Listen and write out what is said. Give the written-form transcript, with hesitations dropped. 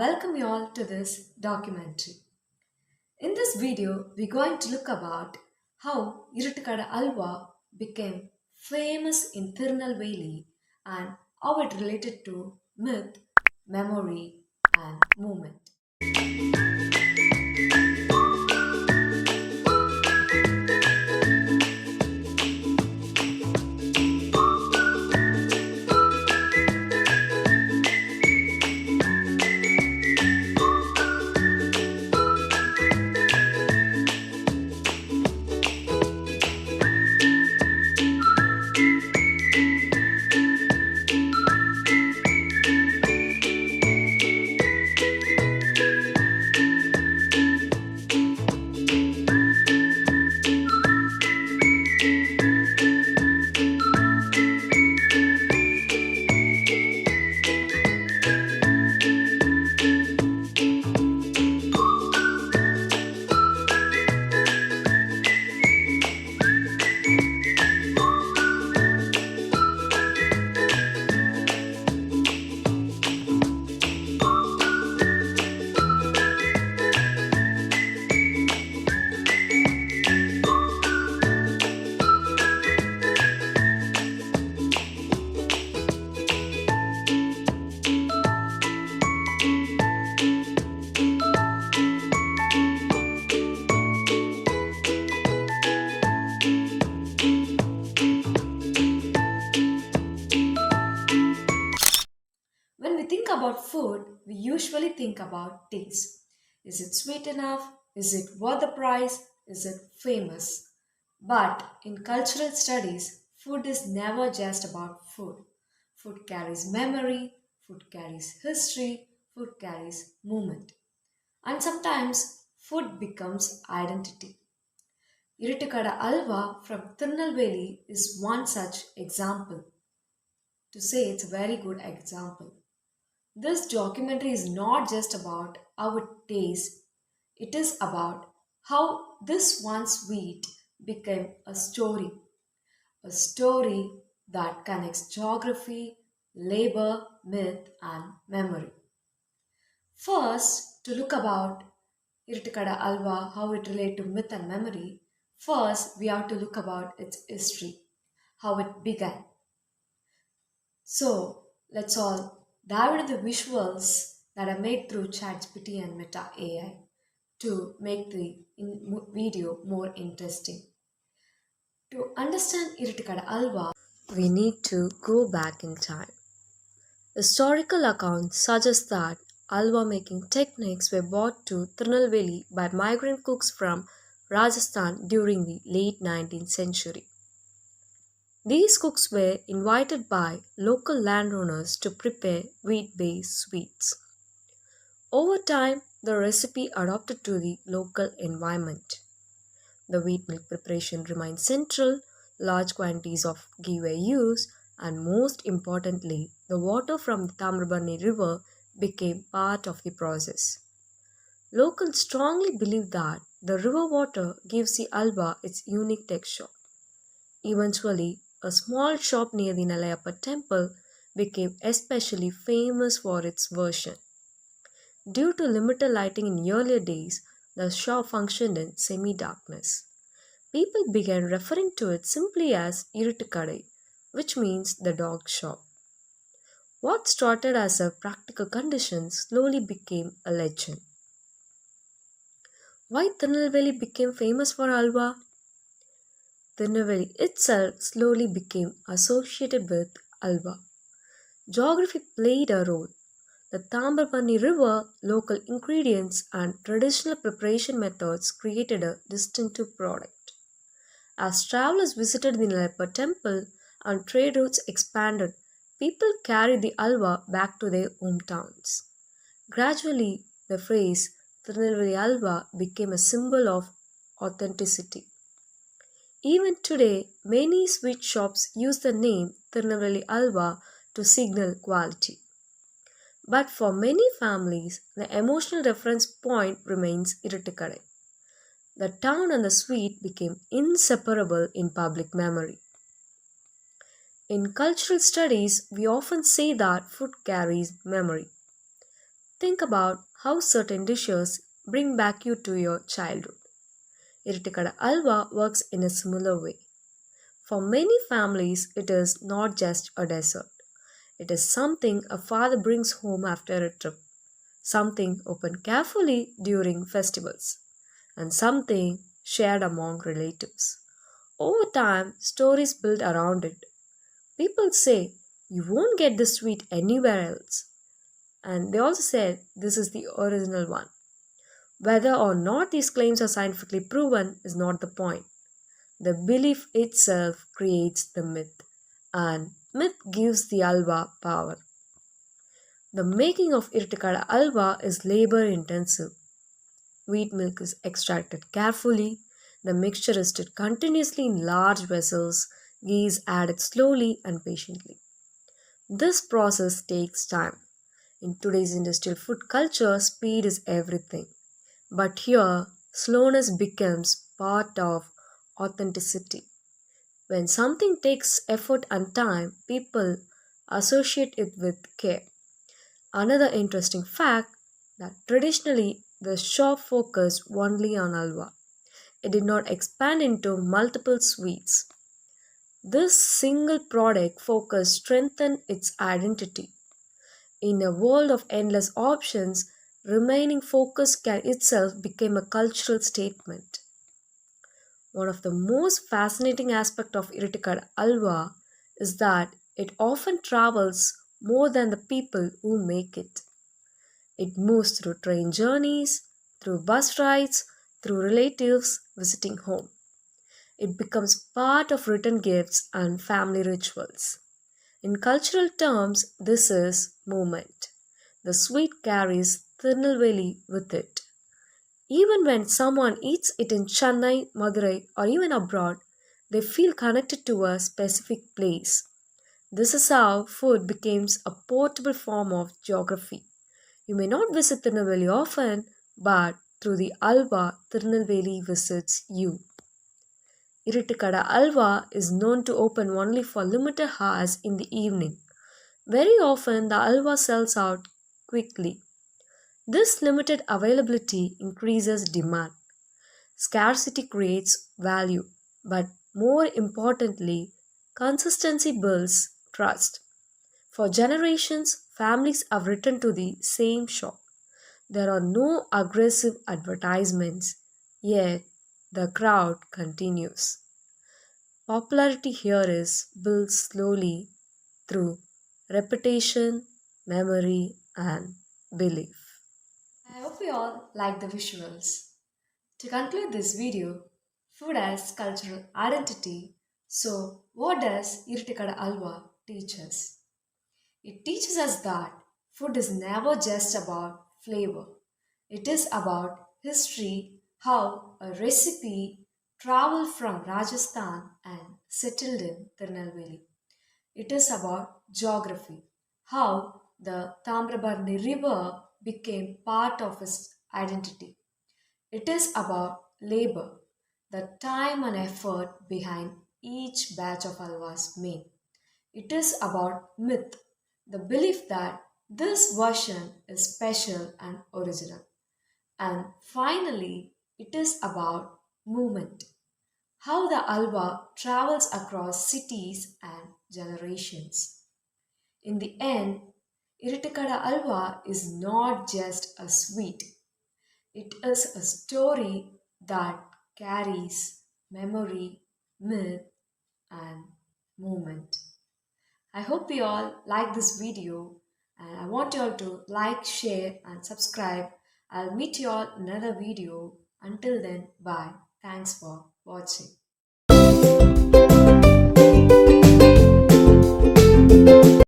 welcome you all to this documentary. In this video, we're going to look about how Iruttu Kadai Halwa became famous in Tirunelveli and how it related to myth, memory, and movement. When we think about food, we usually think about taste. Is it sweet enough? Is it worth the price? Is it famous? But in cultural studies, food is never just about food. Food carries memory, food carries history, food carries movement. And sometimes food becomes identity. Iruttu Alva from Tirunelveli is one such example. To say it's a very good example. This documentary is not just about how it tastes, it is about how this one sweet became a story that connects geography, labor, myth, and memory. First, to look about Iruttu Alva, how it relates to myth and memory, first we have to look about its history, how it began. So let's all dive into the visuals that are made through ChatGPT and Meta AI to make the video more interesting. To understand Iruttu Alva, we need to go back in time. Historical accounts suggest that alwa making techniques were brought to Tirunelveli by migrant cooks from Rajasthan during the late 19th century. These cooks were invited by local landowners to prepare wheat based sweets. Over time, the recipe adapted to the local environment. The wheat milk preparation remained central, large quantities of ghee were used, and most importantly, the water from the Tamirabarani River became part of the process. Locals strongly believe that the river water gives the alba its unique texture. Eventually, a small shop near the Nalayappa temple became especially famous for its version. Due to limited lighting in earlier days, the shop functioned in semi darkness. People began referring to it simply as Iruttu Kadai, which means the dog shop. What started as a practical condition slowly became a legend. Why Tirunelveli became famous for halwa? Tirunelveli itself slowly became associated with halwa. Geography played a role. The Tamirabarani River, local ingredients, and traditional preparation methods created a distinctive product. As travelers visited the Nalayappa temple and trade routes expanded, people carried the halwa back to their hometowns. Gradually, the phrase Tirunelveli halwa became a symbol of authenticity. Even today, many sweet shops use the name Tirunelveli halwa to signal quality. But for many families, the emotional reference point remains Iruttu Kadai. The town and the sweet became inseparable in public memory. In cultural studies, we often say that food carries memory. Think about how certain dishes bring back you to your childhood. Iruttu Kadai Halwa works in a similar way. For many families, it is not just a dessert. It is something a father brings home after a trip, something opened carefully during festivals, and something shared among relatives. Over time, stories build around it. People say, "You won't get this sweet anywhere else." And they also said, "This is the original one." Whether or not these claims are scientifically proven is not the point. The belief itself creates the myth, and myth gives the alwa power. The making of Iruttu Kadai Halwa is labor intensive. Wheat milk is extracted carefully, the mixture is stirred continuously in large vessels, ghee is added slowly and patiently. This process takes time. In today's industrial food culture, speed is everything. But here, slowness becomes part of authenticity. When something takes effort and time, people associate it with care. Another interesting fact that traditionally the shop focused only on halwa. It did not expand into multiple sweets. This single product focus strengthened its identity. In a world of endless options, remaining focused can itself become a cultural statement. One of the most fascinating aspects of Iruttu Kadai Halwa is that it often travels more than the people who make it. It moves through train journeys, through bus rides, through relatives visiting home. It becomes part of written gifts and family rituals. In cultural terms, this is movement. The sweet carries Tirunelveli with it. Even when someone eats it in Chennai, Madurai, or even abroad, they feel connected to a specific place. This is how food becomes a portable form of geography. You may not visit Tirunelveli often, but through the Alva, Tirunelveli visits you. Iruttu Kadai Halwa is known to open only for limited hours in the evening. Very often, the halwa sells out quickly. This limited availability increases demand. Scarcity creates value, but more importantly, consistency builds trust. For generations, families have returned to the same shop. There are no aggressive advertisements, yet the crowd continues. Popularity here is built slowly through repetition, memory, and belief. I hope you all like the visuals. To conclude this video, food as cultural identity. So, what does Iruttu Kadai Halwa teach us? It teaches us that food is never just about flavor. It is about history, how a recipe traveled from Rajasthan and settled in Tirunelveli. It is about geography, how the Tamirabarani River became part of its identity. It is about labor, the time and effort behind each batch of halwas made. It is about myth, the belief that this version is special and original. And finally, it is about movement, how the halwa travels across cities and generations. In the end, Iruttu Kadai Halwa is not just a sweet, it is a story that carries memory, myth, and movement. I hope you all like this video and I want you all to like, share, and subscribe. I'll meet you all in another video. Until then, bye. Thanks for watching.